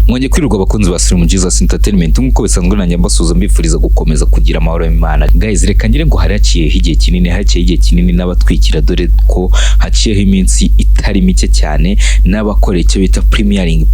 Mwonye kwirirwa abakunzi ba Slim Jesus Entertainment nkuko bisanzwe nanjye mbasuza mbifuriza gukomeza kugira amahoro y'Imana. Guys, reka ngire ngo haraciye igihe kinini n'abatwikira, dore ko haciyeho iminsi itari mike cyane n'abakora icyo bita premiering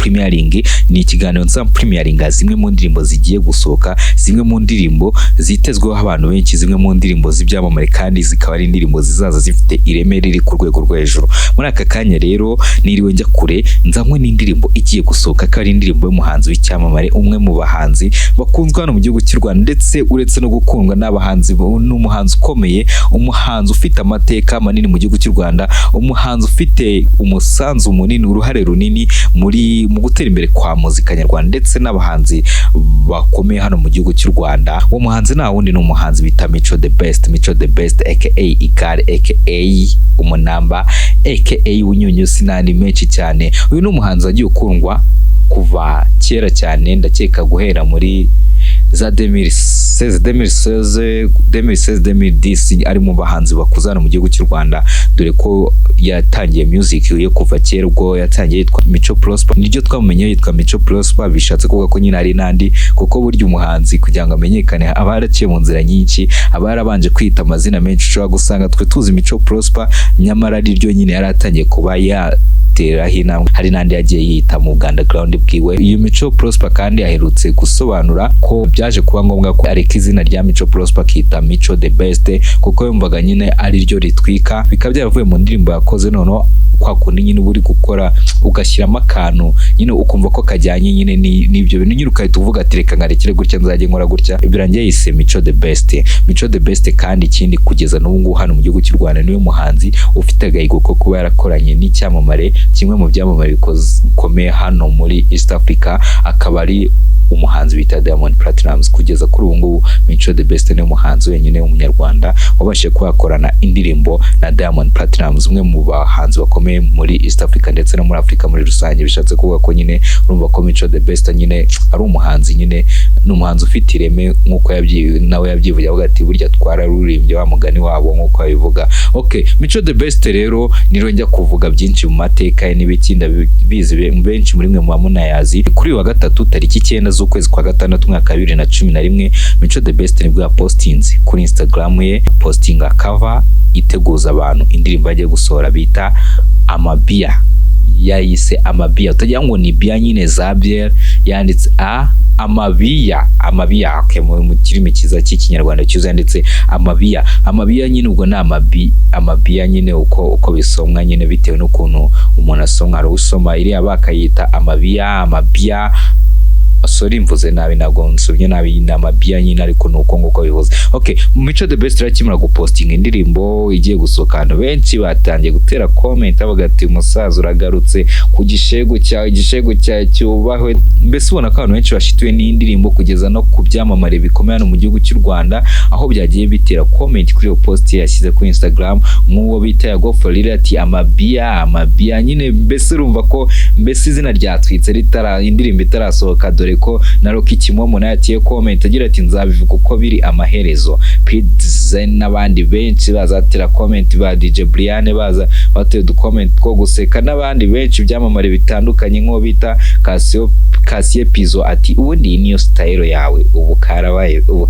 ni ikiganiro nsa premiering zimwe mu ndirimbo zigiye gusohoka, zimwe mu ndirimbo zitezweho abantu benshi, zimwe mu ndirimbo z'ibyamamare kandi zikaba ari indirimbo zizaza zifite ireme riri ku rwego rwo hejuru. Muri aka kanya rero niriwe njya kure nzanywe n'indirimbo igiye gusohoka, ko ari indirimbo y'umuhanzi w'icyamamare, umwe mu bahanzi bakunzwe hano mu gihugu cy'u Rwanda, ndetse uretse no gukundwa n'abahanzi, n'umuhanzi ukomeye, umuhanzi ufite amateka manini mu gihugu cy'u Rwanda, umuhanzi ufite umusanzu munini, uruhare runini mu gutera imbere kwa muzika nyarwanda, ndetse n'abahanzi bakomeye hano mu gihugu cy'u Rwanda. Uwo muhanzi nta wundi ni umuhanzi bita Mico the Best aka Ikare aka Umunamba aka Unyunyusi n'andi menshi cyane. Uyu ni umuhanzi wagiye ukundwa kuva kera cyane, ndakeka guhera muri za 2010 ari mu bahanzi bakuzana mu gihugu cy'u Rwanda, dore ko yatangiye music ye kuva kera, ubwo yatangiye yitwa Mico Prosper, niryo twamumenye yitwa Mico Prosper, bishatse kuvuga ko nyine ari nandi, kuko burya umuhanzi kugira ngo amenyekane aba yaraciye mu nzira nyinshi, aba yarabanje kwita amazina menshi. Ushobora gusanga twe tuzi Mico Prosper, nyamara ari ryo nyine yaratangiye kuba hari nandi yagiye yita mu underground bwiwe. Iyo Mico Prosper kandi aherutse gusobanura ko byaje kuba ngombwa ko areka izina rya Mico Prosper akita Mico the Best, kuko yumvaga nyine ari ryo ritwika. Bikaba byaravuye mu ndirimbo yakoze, noneho kwa kundi nyine uri gukora ugashyiramo akantu nyine ukumva ko kajyanye nyine n'ibyo bintu, nyine ukahita uvuga ati reka ngarekere gutya, nzajye nkora gutya. Birangiye yise Mico the Best. Kandi ikindi kugeza n'ubu ngubu hano mu gihugu cy'u Rwanda niwe muhanzi ufite agahigo ko kuba yarakoranye n'icyamamare, kimwe mu byamamare bikomeye hano muri East Africa, akaba ari umuhanzi bita Diamond Platnumz. Kugeza kuri ubu ngubu Mico the Best ni umuhanzi wenyine w'umunyarwanda wabashije kubakorana indirimbo na Diamond Platnumz, umwe mu bahanzi bakomeye muri East Africa ndetse no muri Africa muri rusange. Bishatse kuvuga ko nyine urumva ko Mico the Best nyine ari umuhanzi, nyine ni umuhanzi ufite ireme nk'uko nawe yabyivuye, avuga ati burya twararurimbye wa mugani wabo nk'uko yabivuga. Okay, Mico the Best rero niro njya kuvuga byinshi mu mateka ye n'ibikindi bizi benshi muri mwe mu bamunayazi. Kuri wa gatatu tariki 9 z'ukwezi kwa gatandatu mwaka 2011 Mico the Best nibwo yapostinze kuri Instagram ye, postinga cover iteguza abantu indirimbo yagiye gusohora bita Amabia. Yayise Amabia, utagira ngo ni bia nyine za bière, yanditse Amabia. Okay, mu kirimi kiza cy'ikinyarwanda cyuza yanditse Amabia nyine, ubwo na Amabia nyine uko bisomwa nyine bitewe n'ukuntu umuntu asomwa. Ari usoma iriya bakayita Amabia. Sorry mvuze nabi, ntabwo nsubye nabi, n'Amabia nyine ariko nuko nguko bivuze. Okay, Mico the Best rakimara gupostinga indirimbo igiye gusohoka, abantu benshi batangiye gutera comment bavuga ati umusaza uragarutse ku gishego cyawe cyubahwe. Mbese ubona ko abantu benshi bashituwe n'indirimbo, kugeza no ku byamamare bikomeye hano mu gihugu cy'u Rwanda, aho byagiye bitera comment kuri iyo post yashyize kuri Instagram, nk'uwo bita ya Gofalira ati Amabia nyine. Mbese urumva ko mbese izina ryatwitse indirimbo itarasohoka, dore ko na Rocky Kimomo nayo atiye comment agira ati nzabivuga uko biri amaherezo. Pizzen n'abandi benshi bazatira comment, ba DJ Brian baza bateye comment ko guseka, n'abandi benshi byamamare bitandukanye nk'o bita Cassie Pizzo ati ubundi niyo style yawe ubu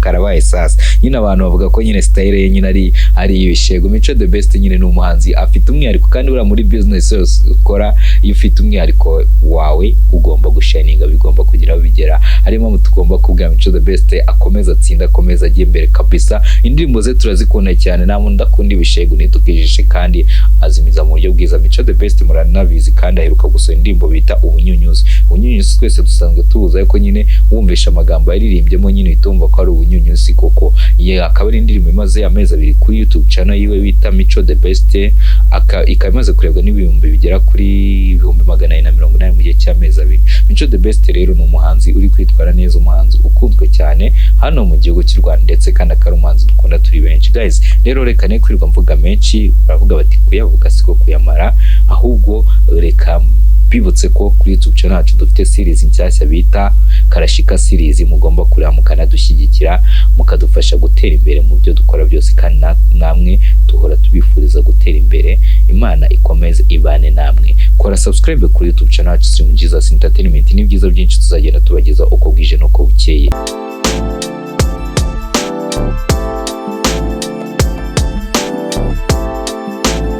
karabaye sasa. Nyine abantu bavuga ko nyine style ye nyine ari ibishego. Mico the Best nyine ni umuhanzi afite umwihariko, kandi ura muri business yose ukora iyo ufite umwihariko wawe ugomba gushininga, bigomba kugira bigera. Harimo tugomba kubwira Mico the Best akomeza atsinda, akomeza agiye imbere kabisa. Indirimbo ze turazikunda cyane, nta muntu ndakunda ibishego nitukijishe kandi azimiza mu buryo bwiza. Mico the Best muranabizi kandi aheruka gusohora indirimbo bita Ubunyunyuzi twese dusanzwe tubuza, ariko nyine wumvisha amagambo yaririmbyemo nyine itumva ko ari ubunyunyuzi koko. Akaba ari indirimbo imaze amezi 2 kuri YouTube channel yiwe bita Mico the Best, ikaba imaze kurebwa n'ibihumbi bigera kuri 480 mu gihe cy'amezi 2. Mico the Best rero ni umuhanzi uri kwitwara neza, umuhanzi ukunzwe cyane hano mu gihugu cy'u Rwanda, ndetse kandi akari umuhanzi dukunda turi benshi. Guys, rero reka ne kwirirwa mvuga menshi, baravuga bati kuyavuga siko kuyamara, ahubwo reka bibutse ko kuri YouTube channel yacu dufite series nshyashya bita Karashika series, mugomba kureba mukanadushyigikira, mukadufasha gutera imbere mu byo dukora byose, kandi namwe tuhora tubifuriza gutera imbere. Imana ikomeze ibane namwe. Kora subscribe kuri YouTube channel yacu Slim Jesus Entertainment. n'ibyiza byinshi tuzagenda tubageza uko bwije n'uko bukeye.